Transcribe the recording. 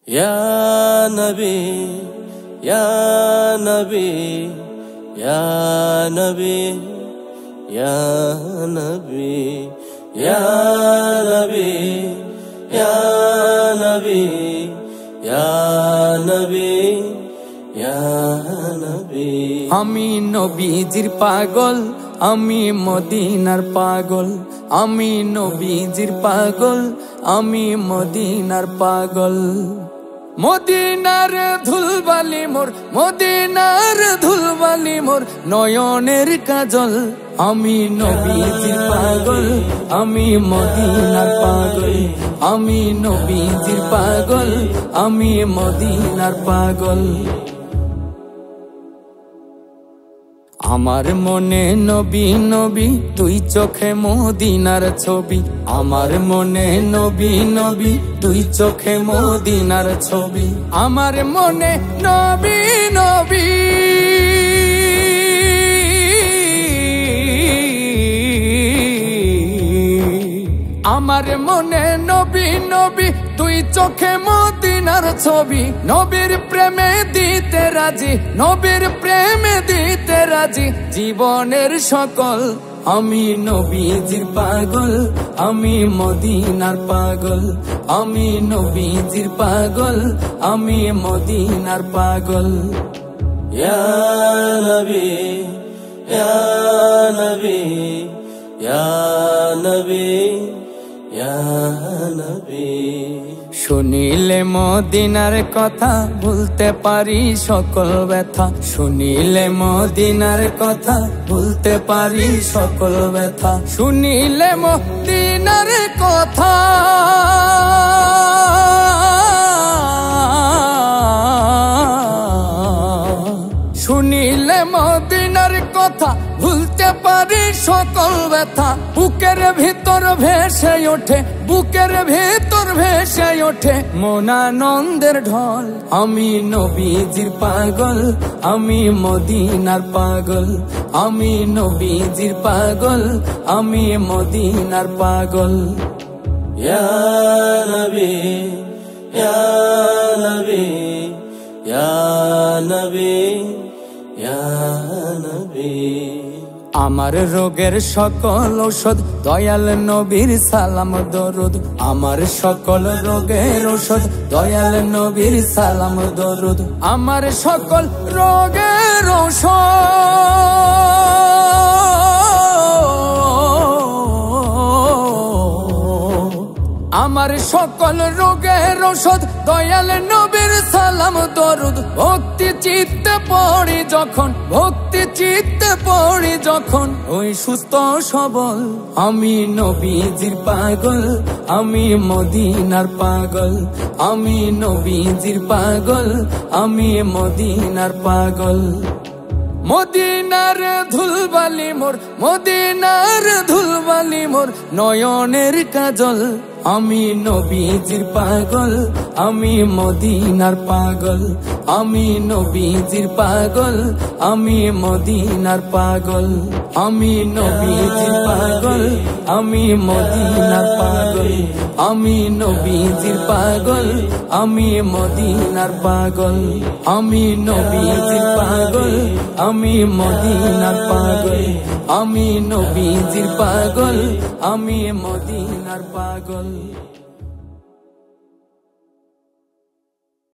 Ya Nabi, Ya Nabi, Ya Nabi, Ya Nabi, Ya Nabi, Ya Nabi, Ya Nabi, Ya Nabi. আমি নবীজির পাগল, আমি মদিনার পাগল, আমি নবীজির পাগল, আমি মদিনার পাগল। মদিনার ধুলবালি মোর, মদিনার ধুলবালি মোর নয়নের কাজল। আমি নবীজির পাগল, আমি মদিনার পাগল, আমি নবীজির পাগল, আমি মদিনার পাগল। আমার মনে নবী নবী তুই চোখে মদিনার ছবি, আমার মনে নবী নবী তুই চোখে মদিনার ছবি, আমার মনে নবী নবী আমার মনে নবী নবী তুই চোখে মদিনার ছবি। নবীর প্রেমে দিতে রাজি, নবীর প্রেমে দিতে রাজি জীবনের সকল। আমি নবীজির পাগল, আমি মদিনার পাগল, আমি নবীজির পাগল, আমি মদিনার পাগল। Ya Nabi, Ya Nabi, Ya Nabi, Ya Nabi. শুনিলে মদিনার কথা ভুলতে পারি সকল ব্যথা, শুনিলে মদিনার কথা ভুলতে পারি সকল ব্যথা, শুনিলে মদিনার কথা শুনিলে মদিনার কথা ভুলতে পারি সকল ব্যথা। বুকের ভিতর ভেসে ওঠে, বুকের ভিতর ভেসে ওঠে মনানন্দের ঢল। আমি নবীজির পাগল, আমি মদিনার পাগল, আমি নবীজির পাগল, আমি মদিনার পাগল। Ya Nabi, Ya Nabi, Ya Nabi, Ya Nabi. আমার রোগের সকল ঔষধ দয়াল নবীর সালাম দরুদ, আমার সকল রোগের ঔষধ দয়াল নবীর সালাম দরুদ, আমার সকল রোগের ঔষধ আমার সকল রোগের ঔষধ দয়াল নবীর সালাম দরুদ। ভক্তি চিত্তে পড়ি যখন, ভক্তি চিত্তে পড়ি যখন ওই সুস্থ সবল। আমি নবীজির পাগল, আমি মদিনার পাগল, আমি নবীজির পাগল, আমি মদিনার পাগল। মদিনার ধুলবালি মোর, মদিনার ধুলবালি মোর নয়নের কাজল। আমি নবীজির পাগল, আমি মদিনার পাগল, আমি নবীজির পাগল, আমি মদিনার পাগল, আমি নবীজির পাগল, আমি মদিনার পাগল, আমি নবীজির পাগল, আমি মদিনার পাগল, আমি নবীজির পাগল, আমি মদিনার পাগল, আমি নবীজির পাগল, আমি মদিনার পাগল।